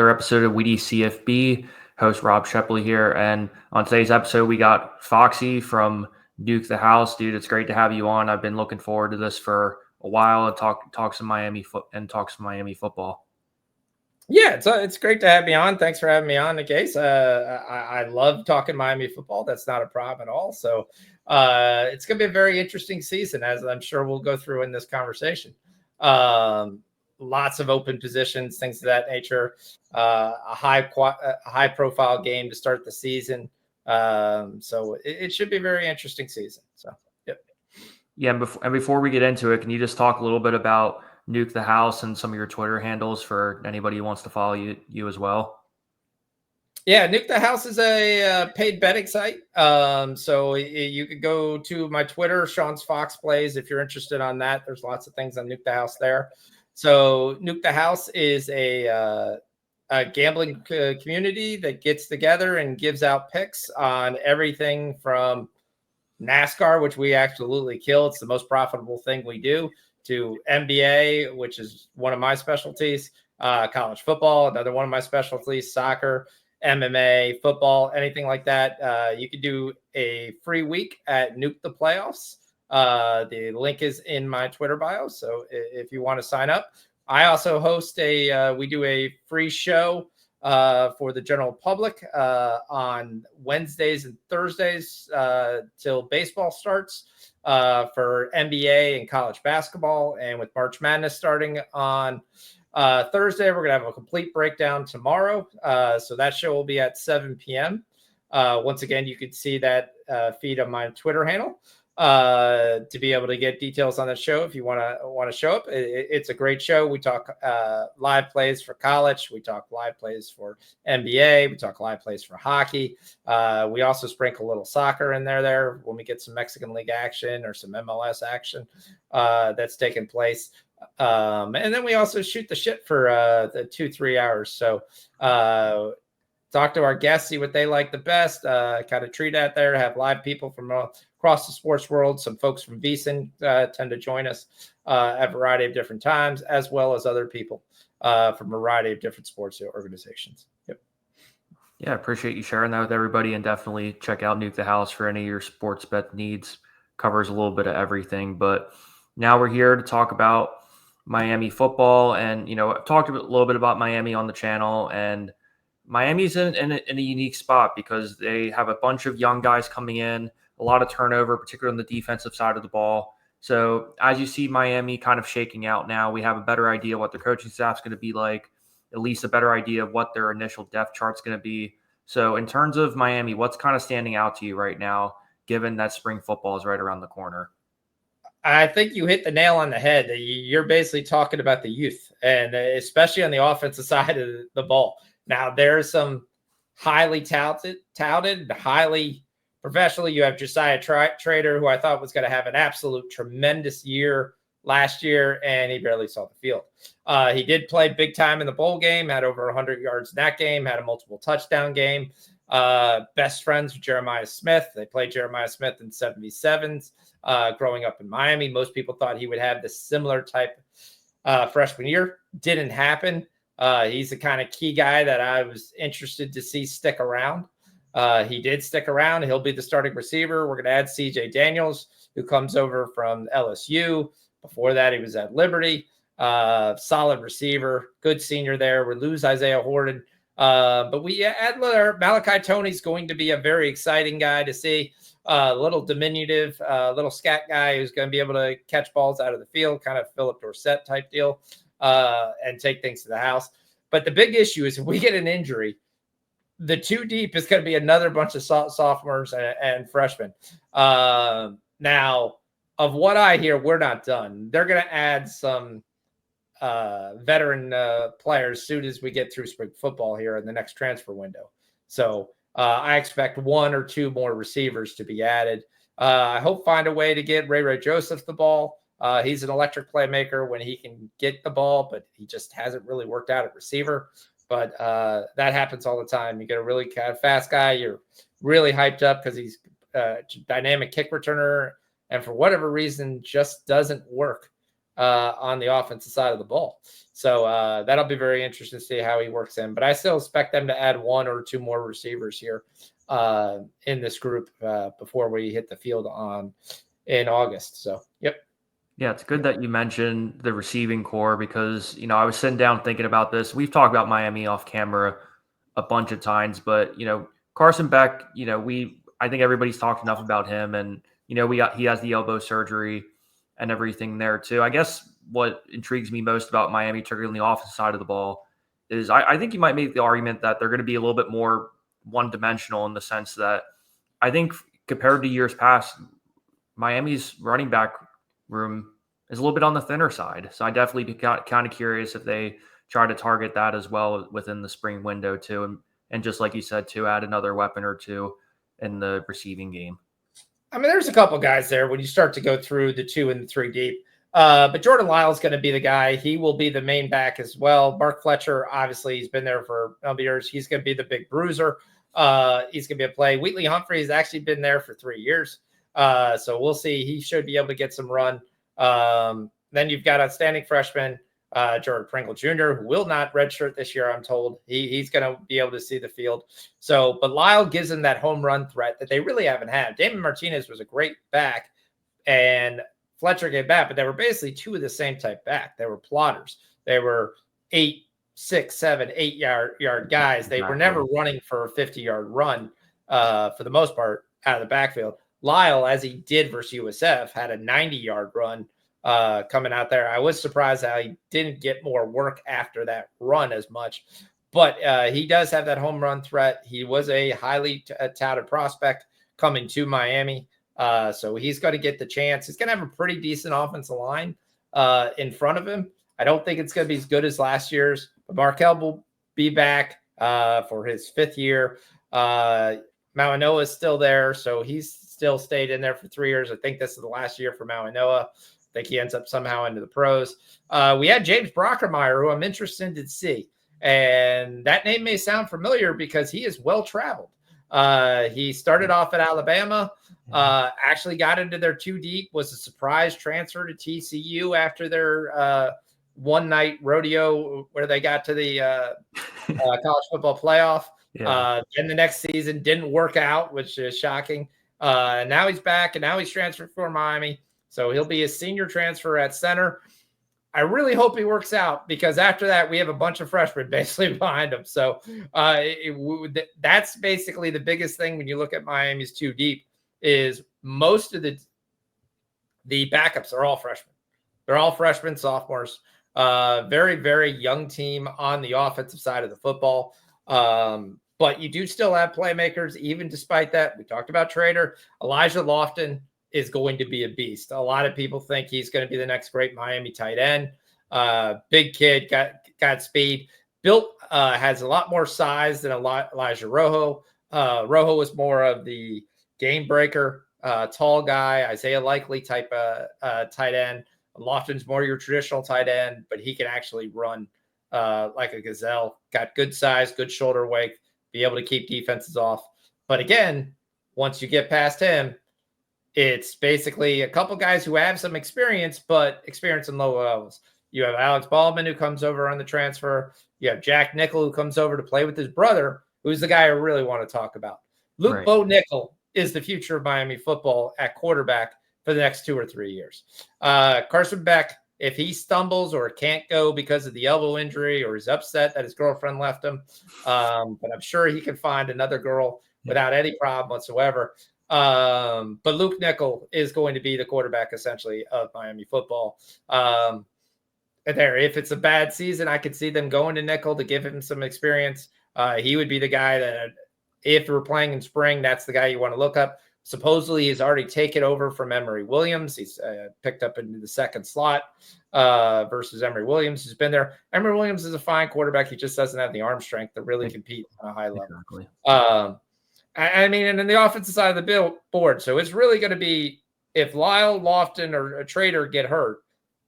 Another episode of Witty CFB. Host Rob Sheply here, and on today's episode, we got Foxy from Duke the House. Dude, it's great to have you on. I've been looking forward to this for a while and talk some Miami football. Yeah, it's great to have me on. Thanks for having me on, Case. I love talking Miami football. That's not a problem at all. So it's going to be a very interesting season, as I'm sure we'll go through in this conversation. Lots of open positions, things of that nature. A high profile game to start the season. So it should be a very interesting season. So, yep. Yeah, and before we get into it, can you just talk a little bit about Nuke the House and some of your Twitter handles for anybody who wants to follow you as well? Yeah, Nuke the House is a paid betting site. So you could go to my Twitter, Sean's Fox Plays, if you're interested on that. There's lots of things on Nuke the House there. So Nuke the House is a gambling community that gets together and gives out picks on everything from NASCAR, which we absolutely kill. It's the most profitable thing we do, to NBA, which is one of my specialties, college football, another one of my specialties, soccer, MMA, football, anything like that. You could do a free week at Nuke the Playoffs. The link is in my Twitter bio. So if you want to sign up, I also host we do a free show for the general public on Wednesdays and Thursdays till baseball starts for NBA and college basketball. And with March Madness starting on Thursday, we're going to have a complete breakdown tomorrow. So that show will be at 7 p.m. Once again, you can see that feed on my Twitter handle to be able to get details on the show if you want to show up. It's a great show. We talk live plays for college. We talk live plays for NBA. We talk live plays for hockey. We also sprinkle a little soccer in there when we get some Mexican League action or some MLS action that's taking place. And then we also shoot the shit for the 2-3 hours. So talk to our guests, see what they like the best, kind of treat out there, have live people from across the sports world. Some folks from VEASAN tend to join us at a variety of different times, as well as other people from a variety of different sports organizations. Yep. Yeah, I appreciate you sharing that with everybody, and definitely check out Nuke the House for any of your sports bet needs. Covers a little bit of everything, but now we're here to talk about Miami football. And, I've talked a little bit about Miami on the channel, and Miami's in a unique spot because they have a bunch of young guys coming in, a lot of turnover, particularly on the defensive side of the ball. So as you see Miami kind of shaking out now, we have a better idea what their coaching staff's going to be like, at least a better idea of what their initial depth chart's going to be. So in terms of Miami, what's kind of standing out to you right now, given that spring football is right around the corner? I think you hit the nail on the head. You're basically talking about the youth, and especially on the offensive side of the ball. Now, there's some highly touted, highly professional. You have Josiah Trader, who I thought was going to have an absolute tremendous year last year, and he barely saw the field. He did play big time in the bowl game, had over 100 yards in that game, had a multiple touchdown game. Best friends with Jeremiah Smith. They played Jeremiah Smith in 77s growing up in Miami. Most people thought he would have this similar type freshman year. Didn't happen. He's the kind of key guy that I was interested to see stick around. He did stick around. He'll be the starting receiver. We're going to add CJ Daniels, who comes over from LSU. Before that, he was at Liberty. Solid receiver, good senior there. We lose Isaiah Horton. But we add Malachi Tony's going to be a very exciting guy to see. Little diminutive, little scat guy who's going to be able to catch balls out of the field, kind of Philip Dorsett type deal, and take things to the house. But the big issue is if we get an injury, the two deep is going to be another bunch of sophomores and freshmen. Now, of what I hear, we're not done. They're going to add some veteran players as soon as we get through spring football here in the next transfer window. So I expect one or two more receivers to be added. I hope find a way to get Ray Joseph the ball. He's an electric playmaker when he can get the ball, but he just hasn't really worked out at receiver. But that happens all the time. You get a really kind of fast guy. You're really hyped up because he's a dynamic kick returner, and for whatever reason, just doesn't work on the offensive side of the ball. So that'll be very interesting to see how he works in. But I still expect them to add 1 or 2 more receivers here in this group before we hit the field in August. So, yep. Yeah, it's good that you mentioned the receiving core because, I was sitting down thinking about this. We've talked about Miami off camera a bunch of times, but, Carson Beck, I think everybody's talked enough about him, and, he has the elbow surgery and everything there too. I guess what intrigues me most about Miami, particularly on the offensive side of the ball, is I think you might make the argument that they're going to be a little bit more one-dimensional in the sense that I think compared to years past, Miami's running back room is a little bit on the thinner side. So I definitely be kind of curious if they try to target that as well within the spring window too. And just like you said, to add another weapon or two in the receiving game. I mean, there's a couple guys there when you start to go through the 2 and the 3 deep. But Jordan Lyle's going to be the guy. He will be the main back as well. Mark Fletcher, obviously, he's been there for a number of years. He's going to be the big bruiser. He's going to be a play. Wheatley Humphrey has actually been there for 3 years. So we'll see. He should be able to get some run. Then you've got outstanding freshman, Jordan Pringle Jr., who will not redshirt this year, I'm told. He's going to be able to see the field. So, but Lyle gives him that home run threat that they really haven't had. Damon Martinez was a great back, and Fletcher gave back, but they were basically 2 of the same type back. They were plotters. They were 8, 6, 7, 8 yard guys. They were never running for a 50-yard run for the most part out of the backfield. Lyle, as he did versus USF, had a 90-yard run coming out there. I was surprised how he didn't get more work after that run as much. But he does have that home run threat. He was a highly touted prospect coming to Miami. So he's going to get the chance. He's going to have a pretty decent offensive line in front of him. I don't think it's going to be as good as last year's. But Markel will be back for his 5th year. Mauanoa is still there, so he's still stayed in there for 3 years. I think this is the last year for Mauanoa. I think he ends up somehow into the pros. We had James Brockermeyer, who I'm interested to see. And that name may sound familiar because he is well-traveled. He started off at Alabama, actually got into their 2 deep, was a surprise transfer to TCU after their one-night rodeo where they got to the college football playoff. Yeah. Then the next season didn't work out, which is shocking. Now he's back, and now he's transferred for Miami. So he'll be a senior transfer at center. I really hope he works out because after that, we have a bunch of freshmen basically behind him. So that's basically the biggest thing when you look at Miami's 2 deep is most of the backups are all freshmen. They're all freshmen, sophomores. Very, very young team on the offensive side of the football. But you do still have playmakers, even despite that. We talked about Trader. Elijah Lofton is going to be a beast. A lot of people think he's going to be the next great Miami tight end. Big kid, got speed. Built has a lot more size than Elijah Rojo. Rojo was more of the game breaker, tall guy, Isaiah Likely type tight end. Lofton's more your traditional tight end, but he can actually run like a gazelle. Got good size, good shoulder weight, be able to keep defenses off. But again, once you get past him, it's basically a couple guys who have some experience, but experience in low levels. You have Alex Baldwin, who comes over on the transfer. You have Jack Nickel, who comes over to play with his brother, who's the guy I really want to talk about. Luke Bo Nickel is the future of Miami football at quarterback for the next 2 or 3 years. Carson Beck, if he stumbles or can't go because of the elbow injury or is upset that his girlfriend left him, but I'm sure he can find another girl without any problem whatsoever. But Luke Nickel is going to be the quarterback essentially of Miami football. If it's a bad season, I could see them going to Nickel to give him some experience. He would be the guy that if we're playing in spring, that's the guy you want to look up. Supposedly he's already taken over from Emory Williams. He's picked up into the second slot versus Emory Williams, who's been there. Emory Williams is a fine quarterback. He just doesn't have the arm strength to really compete on a high level. Exactly. I mean, and then the offensive side of the board. So it's really going to be if Lyle, Lofton, or a Trader get hurt,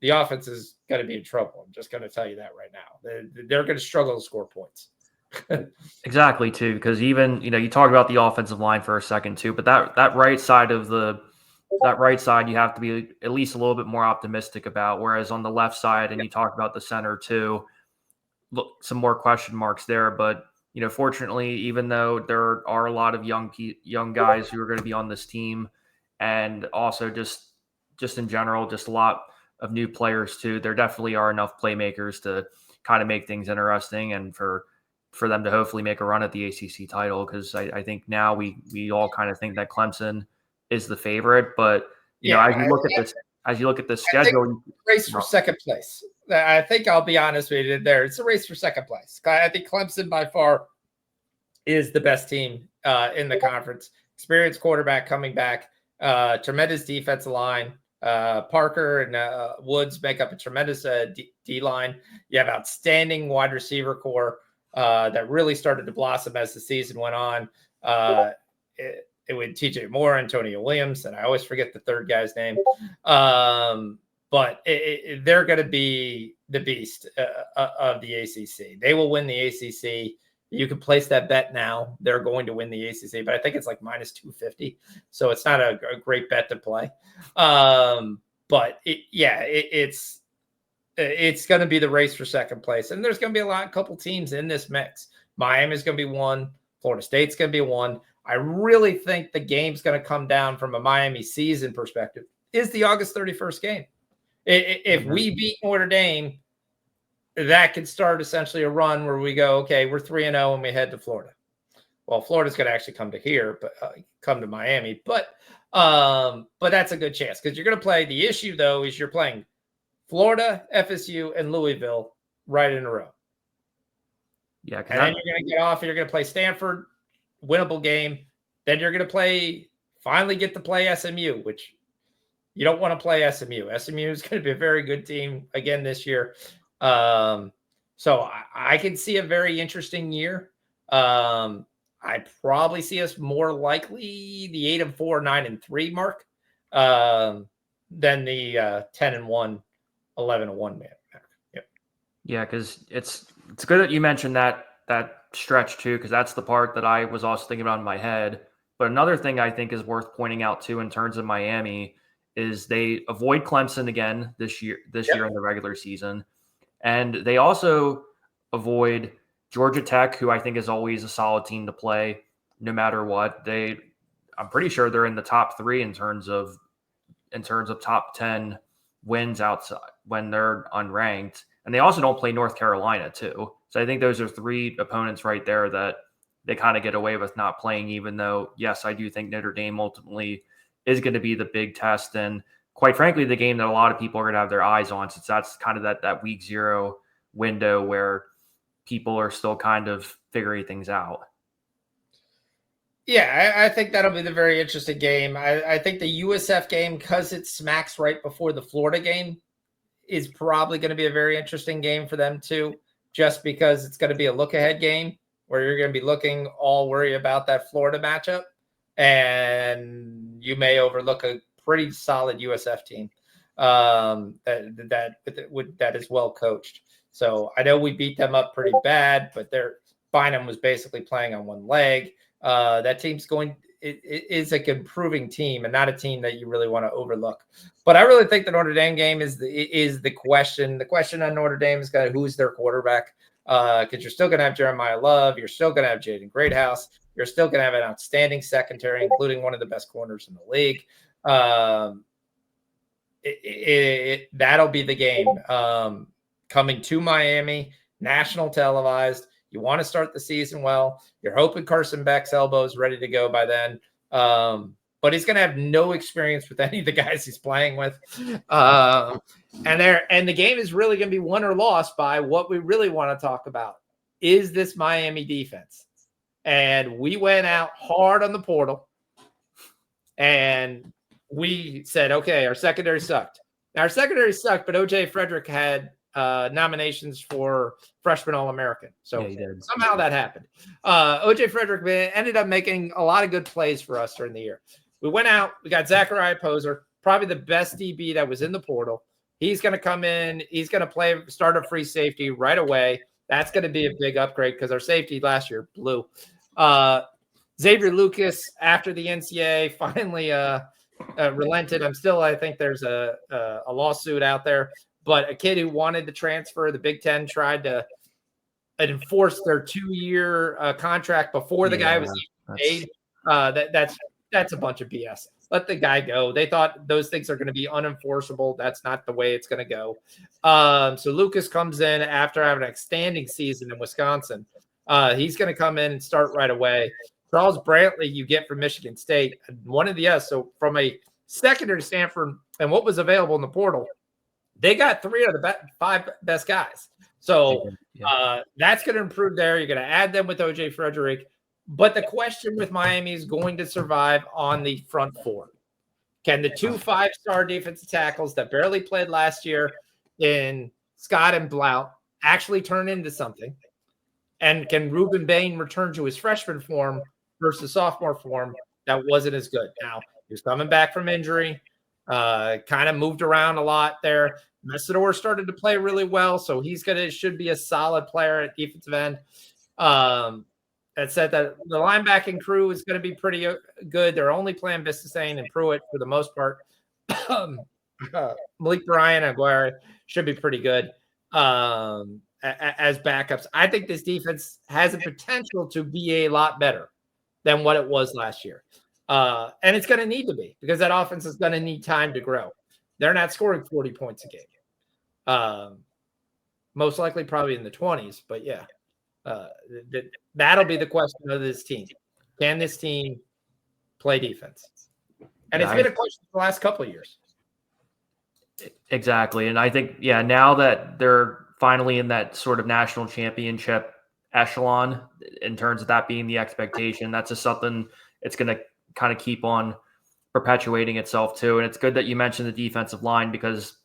the offense is going to be in trouble. I'm just going to tell you that right now. They're going to struggle to score points. Exactly, too, because even, you talk about the offensive line for a second, too, but that right side of the that right side you have to be at least a little bit more optimistic about. Whereas on the left side, and you talked about the center too, look, some more question marks there. But fortunately, even though there are a lot of young guys who are going to be on this team, and also just in general, just a lot of new players too, there definitely are enough playmakers to kind of make things interesting, and for them to hopefully make a run at the ACC title. Because I think now we all kind of think that Clemson is the favorite, but as you look at this. As you look at the schedule, race for second place. I think I'll be honest with you there. It's a race for second place. I think Clemson by far is the best team in the conference. Experienced quarterback coming back, tremendous defensive line. Parker and Woods make up a tremendous D line. You have outstanding wide receiver core that really started to blossom as the season went on. It would TJ Moore, Antonio Williams, and I always forget the third guy's name. But they're going to be the beast of the ACC. They will win the ACC. You can place that bet now. They're going to win the ACC, but I think it's like minus 250. So it's not a great bet to play. But it's going to be the race for second place. And there's going to be a couple teams in this mix. Miami's going to be one. Florida State's going to be one. I really think the game's going to come down from a Miami season perspective is the August 31st game. If we beat Notre Dame, that could start essentially a run where we go, okay, we're 3-0 and we head to Florida. Well, Florida's going to actually come to here, but come to Miami. But that's a good chance because you're going to play. The issue, though, is you're playing Florida, FSU, and Louisville right in a row. Yeah, and then you're going to get off and you're going to play Stanford. Winnable game. Then you're going to finally get to play SMU, which you don't want to play SMU. SMU is going to be a very good team again this year. So I can see a very interesting year. I probably see us more likely the 8-4, 9-3 mark than the 10-1, 11-1 man. Yep. Yeah, because it's good that you mentioned that stretch too, because that's the part that I was also thinking about in my head. But another thing I think is worth pointing out too in terms of Miami is they avoid Clemson again this year in the regular season. And they also avoid Georgia Tech, who I think is always a solid team to play no matter what. I'm pretty sure they're in the top 3 in terms of top 10 wins outside when they're unranked. And they also don't play North Carolina too. So I think those are 3 opponents right there that they kind of get away with not playing, even though, yes, I do think Notre Dame ultimately is going to be the big test. And quite frankly, the game that a lot of people are going to have their eyes on, since that's kind of that week 0 window where people are still kind of figuring things out. Yeah, I think that'll be the very interesting game. I think the USF game, because it smacks right before the Florida game, is probably going to be a very interesting game for them too, just because it's going to be a look-ahead game where you're going to be worry about that Florida matchup, and you may overlook a pretty solid USF team that is well coached. So I know we beat them up pretty bad, but Bynum was basically playing on one leg. That team's is an improving team and not a team that you really want to overlook. But I really think the Notre Dame game is the question. The question on Notre Dame is who's their quarterback, because you're still going to have Jeremiah Love. You're still going to have Jaden Greathouse. You're still going to have an outstanding secondary, including one of the best corners in the league. That'll be the game coming to Miami, national televised. You want to start the season well. You're hoping Carson Beck's elbow is ready to go by then. But he's going to have no experience with any of the guys he's playing with. And the game is really going to be won or lost by what we really want to talk about is this Miami defense. And we went out hard on the portal and we said, okay, our secondary sucked. Now, our secondary sucked, but O.J. Frederick had nominations for freshman All-American. So somehow that happened. O.J. Frederick ended up making a lot of good plays for us during the year. We went out. We got Zachariah Poser, probably the best DB that was in the portal. He's going to come in. He's going to start a free safety right away. That's going to be a big upgrade because our safety last year blew. Xavier Lucas, after the NCAA, finally relented. I think there's a lawsuit out there, but a kid who wanted to transfer, the Big Ten tried to enforce their 2-year contract before the guy was even paid. That's a bunch of BS. Let the guy go. They thought those things are going to be unenforceable. That's not the way it's going to go. So Lucas comes in after having an outstanding season in Wisconsin. He's going to come in and start right away. Charles Brantley, you get from Michigan State, one of the So from a secondary Stanford and what was available in the portal, they got 3 of the 5 best guys. So that's going to improve there. You're going to add them with OJ Frederick. But the question with Miami is going to survive on the front 4. Can the 2 5-star defensive tackles that barely played last year in Scott and Blount actually turn into something? And can Ruben Bain return to his freshman form versus sophomore form that wasn't as good? Now, he was coming back from injury, kind of moved around a lot there. Messidor started to play really well, so should be a solid player at defensive end. That said, that the linebacking crew is going to be pretty good. They're only playing Bistasane and Pruitt for the most part. Malik Bryan and Aguirre should be pretty good as backups. I think this defense has a potential to be a lot better than what it was last year. And it's going to need to be because that offense is going to need time to grow. They're not scoring 40 points a game. Most likely probably in the 20s, but yeah. That'll be the question of this team. Can this team play defense? And it's been a question for the last couple of years. Exactly. And I think, now that they're finally in that sort of national championship echelon in terms of that being the expectation, that's just something it's going to kind of keep on perpetuating itself too. And it's good that you mentioned the defensive line because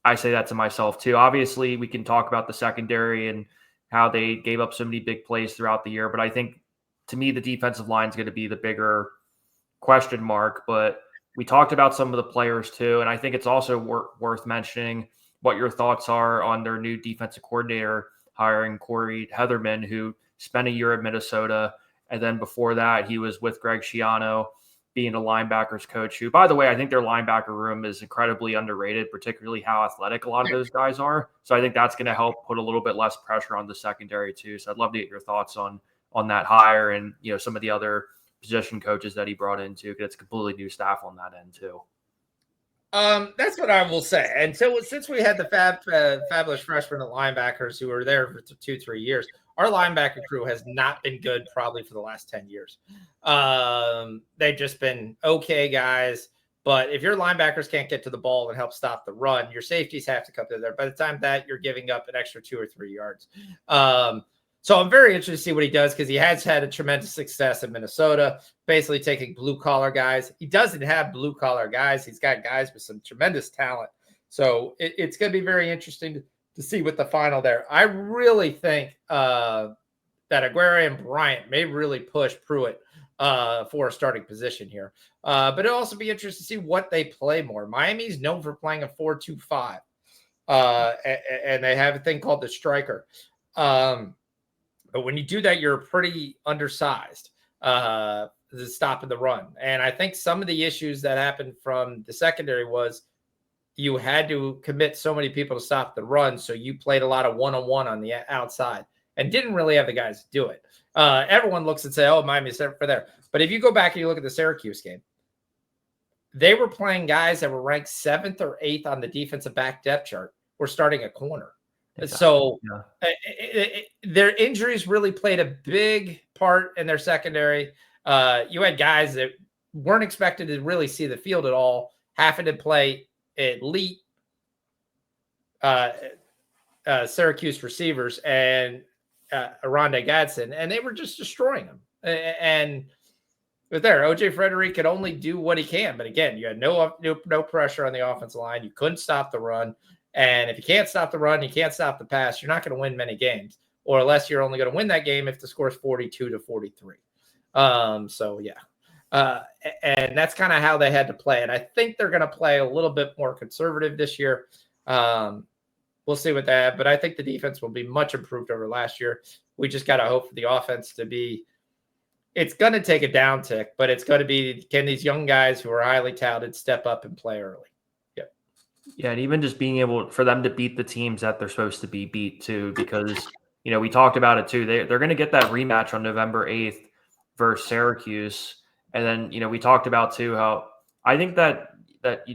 I say that to myself too. Obviously, we can talk about the secondary and how they gave up so many big plays throughout the year. But I think, to me, the defensive line is going to be the bigger question mark. But we talked about some of the players too. And I think it's also worth mentioning what your thoughts are on their new defensive coordinator hiring Corey Hetherman, who spent a year at Minnesota. And then before that, he was with Greg Schiano, being a linebackers coach who, by the way, I think their linebacker room is incredibly underrated, particularly how athletic a lot of those guys are. So I think that's going to help put a little bit less pressure on the secondary too. So I'd love to get your thoughts on that hire and, some of the other position coaches that he brought in too, because it's completely new staff on that end too. That's what I will say. And so since we had the fabulous freshmen at linebackers who were there for 2-3 years, our linebacker crew has not been good probably for the last 10 years. They've just been okay guys. But if your linebackers can't get to the ball and help stop the run, your safeties have to come to there. By the time that, you're giving up an extra 2 or 3 yards. So I'm very interested to see what he does because he has had a tremendous success in Minnesota, basically taking blue-collar guys. He doesn't have blue-collar guys. He's got guys with some tremendous talent. So it's going to be very interesting to see what the final there. I really think that Aguirre and Bryant may really push Pruitt for a starting position here. But it'll also be interesting to see what they play more. Miami's known for playing a 4-2-5. And they have a thing called the striker. But when you do that, you're pretty undersized, stopping the run. And I think some of the issues that happened from the secondary was you had to commit so many people to stop the run. So you played a lot of one-on-one on the outside and didn't really have the guys to do it. Everyone looks and say, oh, Miami's for there. But if you go back and you look at the Syracuse game, they were playing guys that were ranked 7th or 8th on the defensive back depth chart. Were starting a corner. Exactly. So their injuries really played a big part in their secondary. You had guys that weren't expected to really see the field at all, having to play elite Syracuse receivers and Aronde Gadsden, and they were just destroying them. And but there, OJ Frederick could only do what he can. But again, you had no pressure on the offensive line. You couldn't stop the run. And if you can't stop the run, you can't stop the pass, you're not going to win many games, or unless you're only going to win that game if the score is 42-43. And that's kind of how they had to play. And I think they're going to play a little bit more conservative this year. We'll see what that, but I think the defense will be much improved over last year. We just got to hope for the offense to be it's going to take a downtick, but it's going to be, can these young guys who are highly touted step up and play early? Yep. Yeah, and even just being able for them to beat the teams that they're supposed to be beat too, because we talked about it too. They're going to get that rematch on November 8th versus Syracuse, and then we talked about too how I think that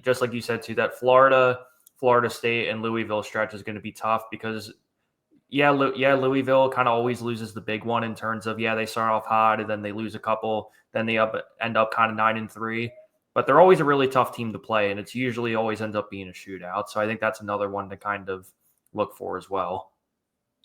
just like you said too, that Florida State and Louisville stretch is going to be tough because Louisville kind of always loses the big one in terms of they start off hot and then they lose a couple, then they end up kind of 9-3. But they're always a really tough team to play, and it's usually always ends up being a shootout. So I think that's another one to kind of look for as well.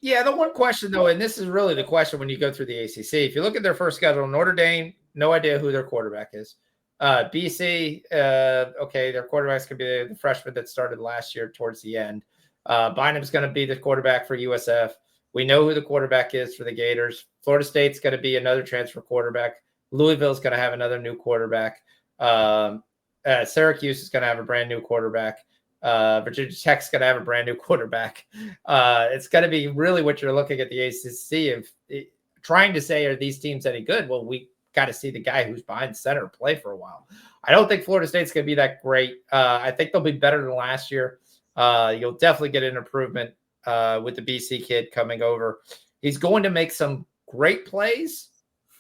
Yeah, the one question though, and this is really the question when you go through the ACC, if you look at their first schedule, Notre Dame, no idea who their quarterback is. BC, okay, their quarterbacks could be the freshman that started last year towards the end. Bynum's going to be the quarterback for USF. We know who the quarterback is for the Gators. Florida State's going to be another transfer quarterback. Louisville's going to have another new quarterback. Syracuse is going to have a brand new quarterback. Virginia Tech's going to have a brand new quarterback. It's going to be really what you're looking at the ACC of trying to say, are these teams any good? Well, we got to see the guy who's behind center play for a while. I don't think Florida State's going to be that great. I think they'll be better than last year. You'll definitely get an improvement with the BC kid coming over. He's going to make some great plays,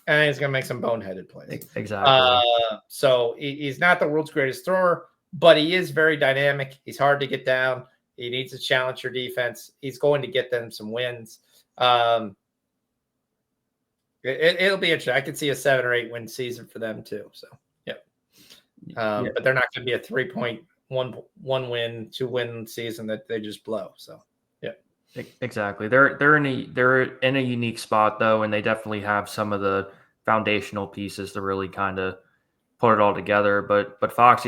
and he's going to make some boneheaded plays. Exactly. So he's not the world's greatest thrower, but he is very dynamic. He's hard to get down. He needs to challenge your defense. He's going to get them some wins. It'll be interesting. I could see a 7 or 8 win season for them too. So, but they're not going to be a 3.1 win, 2 win season that they just blow. So, exactly. They're in a unique spot though, and they definitely have some of the foundational pieces to really kind of put it all together. But Foxy,